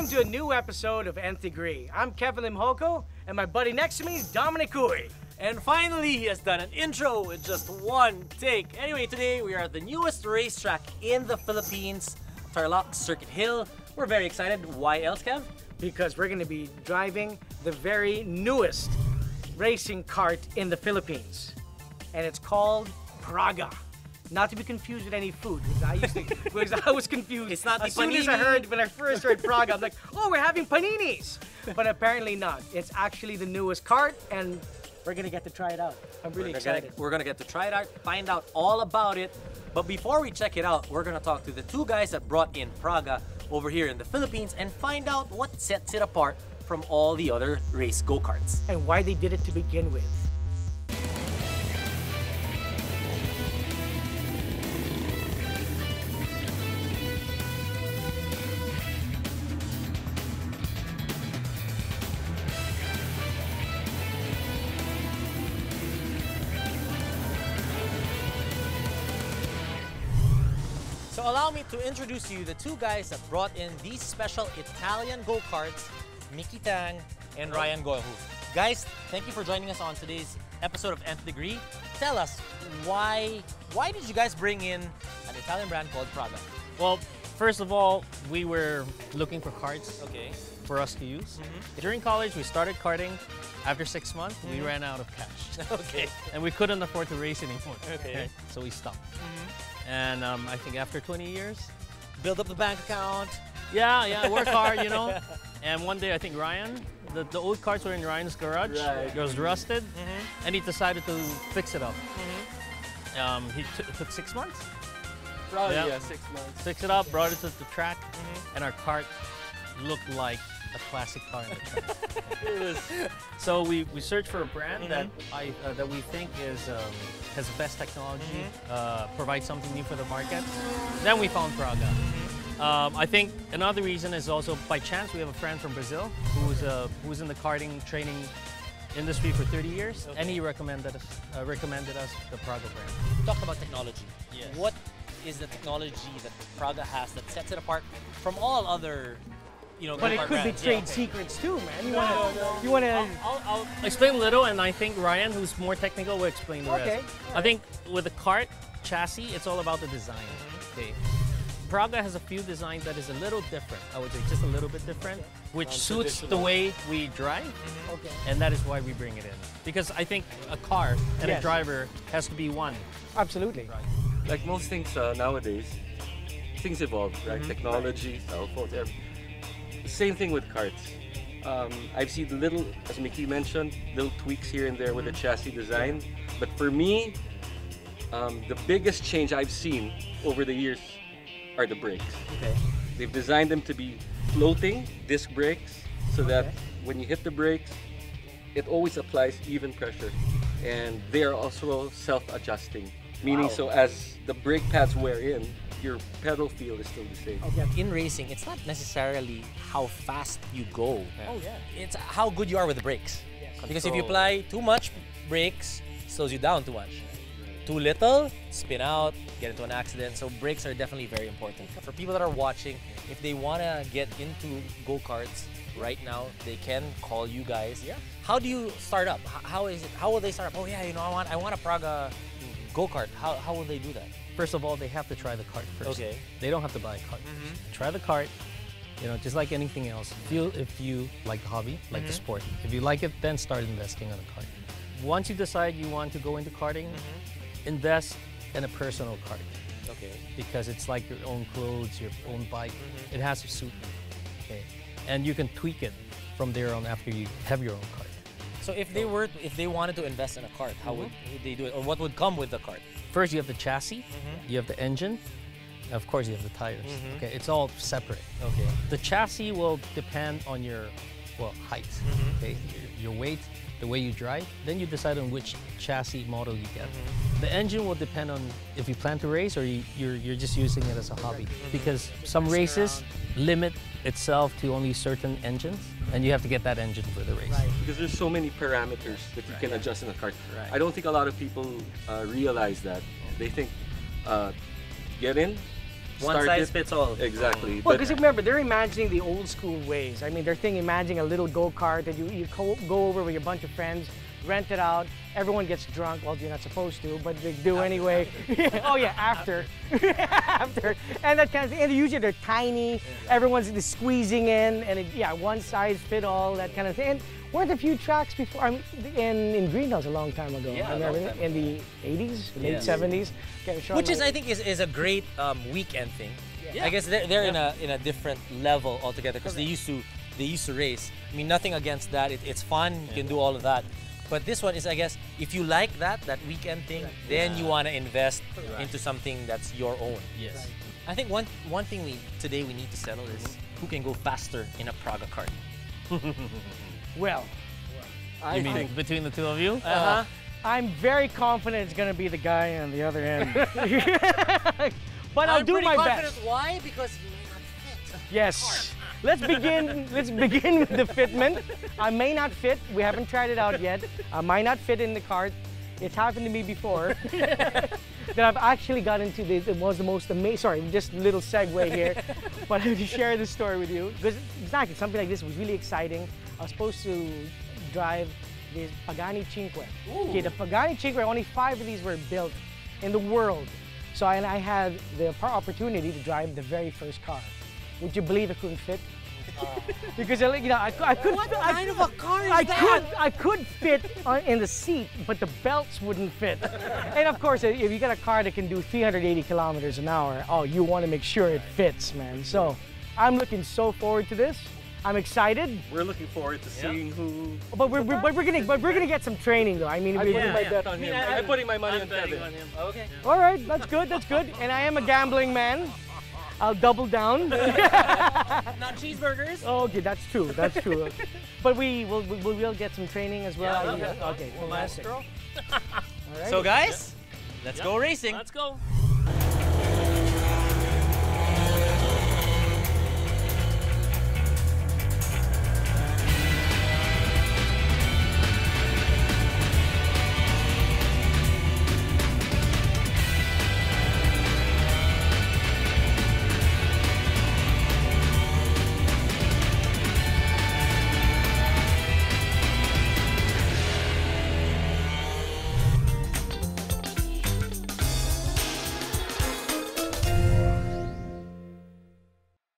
welcome to a new episode of Nth Degree. I'm Kevin Limhoko, and my buddy next to me is Dominic Cooey. And finally, he has done an intro with just one take. Anyway, today we are at the newest racetrack in the Philippines, Tarlac Circuit Hill. We're very excited. Why else, Kev? Because we're going to be driving the very newest racing kart in the Philippines. And it's called Praga. Not to be confused with any food, because I was confused. It's not the as soon as when I first heard Praga, I'm like, oh, we're having paninis. But apparently not. It's actually the newest kart, and we're gonna get to try it out. I'm really excited. We're gonna get to try it out, find out all about it. But before we check it out, we're gonna talk to the two guys that brought in Praga over here in the Philippines and find out what sets it apart from all the other race go-karts. And why they did it to begin with. So allow me to introduce to you the two guys that brought in these special Italian go-karts, Mickey Tang and Ryan Goyahu. Guys, thank you for joining us on today's episode of Nth Degree. Tell us, why did you guys bring in an Italian brand called Praga? Well, first of all, we were looking for karts Okay. for us to use. During college, we started karting. After 6 months, we ran out of cash. Okay. And we couldn't afford to race anymore. Okay. So we stopped. And I think after 20 years, Build up the bank account. yeah, work hard, you know. And one day, I think Ryan, the old karts were in Ryan's garage. Right. It was rusted, and he decided to fix it up. It took 6 months. Probably, Yeah. 6 months. Fixed it up, brought it to the track, and our kart looked like a classic car in the track. So we searched for a brand that we think has the best technology, provides something new for the market. Then we found Praga. I think another reason is also by chance we have a friend from Brazil who's in the karting training industry for 30 years, and he recommended us the Praga brand. Talk about technology. Yes. What is the technology that Praga has that sets it apart from all other, But it go-kart could be brands? trade secrets too, man. You wanna I'll explain a little, and I think Ryan, who's more technical, will explain the Okay. rest. I think with the kart chassis, it's all about the design. Okay. Praga has a few designs that is a little different. I would say just a little bit different, which suits the way we drive, Okay. and that is why we bring it in. Because I think a car and a Yes. driver has to be one. Absolutely. Like most things nowadays, things evolve, right? Technology, cell phones, everything. Same thing with karts. I've seen little, as Mickey mentioned, little tweaks here and there with the chassis design. But for me, the biggest change I've seen over the years are the brakes. Okay. They've designed them to be floating disc brakes so that when you hit the brakes, it always applies even pressure. And they are also self-adjusting. Meaning, so as the brake pads wear in, your pedal feel is still the same. Okay. In racing, it's not necessarily how fast you go. Oh yeah. It's how good you are with the brakes. Yes. Because if you apply too much brakes, slows you down too much. Too little, spin out, get into an accident. So brakes are definitely very important. For people that are watching, if they want to get into go-karts right now, they can call you guys. Yeah. How do you start up? How is it? How will they start up? Oh yeah, I want a Praga go-kart. How will they do that? First of all, they have to try the kart first. Okay. They don't have to buy a kart. Try the kart. Just like anything else. If you like the hobby, like the sport. If you like it, then start investing on a kart. Once you decide you want to go into karting, invest in a personal kart. Okay. Because it's like your own clothes, your own bike. It has to suit you. Okay. And you can tweak it from there on after you have your own kart. So if they wanted to invest in a kart, how would they do it, or what would come with the kart? First, you have the chassis, you have the engine, of course, you have the tires. Okay, it's all separate. Okay. The chassis will depend on your height, okay, your weight, the way you drive. Then you decide on which chassis model you get. The engine will depend on if you plan to race or you're just using it as a hobby. Because some races limit itself to only certain engines, and you have to get that engine for the race. Because there's so many parameters that you can adjust in a kart. Right. I don't think a lot of people realize that. They think get in, One start size it. fits all. Exactly. Well, But because remember, they're imagining the old school ways. I mean, they're thinking, imagining a little go-kart that you go over with your bunch of friends, rent it out, everyone gets drunk. Well, you're not supposed to, but they do anyway. Oh yeah, after. After. And that kind of thing. And usually they're tiny, everyone's just squeezing in, and yeah, one size fit all, that kind of thing. And weren't a few tracks before, in Green Hills a long time ago. Yeah, I remember long time in the 80s, late Yes. 70s. Which is, I think, is a great weekend thing. Yeah. I guess they're in a different level altogether because they used to race. I mean, nothing against that. It's fun. You can do all of that. But this one is, I guess, if you like that weekend thing, then you want to invest into something that's your own. Yes. I think one thing today we need to settle is who can go faster in a Praga kart. Well, You mean between the two of you? I'm very confident it's gonna be the guy on the other end. But I'll I'm do pretty my confident. best. Why? Because you may not fit. Yes. Let's begin with the fitment. I may not fit. We haven't tried it out yet. I might not fit in the cart. It's happened to me before. That I've actually got into this. It was the most amazing. Sorry, just a little segue here. But I have to share this story with you because exactly something like this was really exciting. I was supposed to drive this Pagani Cinque. Okay, the Pagani Cinque, only 5 of these were built in the world. So I had the opportunity to drive the very first car. Would you believe I couldn't fit? Because I couldn't. What kind of a car is I could fit in the seat, but the belts wouldn't fit. And of course, if you got a car that can do 380 kilometers an hour, oh, you want to make sure it fits, man. So I'm looking so forward to this. I'm excited. we're looking forward to seeing who. But we're gonna get some training though. I mean, I'm putting my bet on I mean, him. I'm putting my money on Kevin. on him. Okay. all right, that's good, that's good. And I am a gambling man. I'll double down. Not cheeseburgers. Okay, that's true. That's true. But we'll get some training as well. Yeah, Okay, fantastic. All right. So guys, let's go racing. Let's go.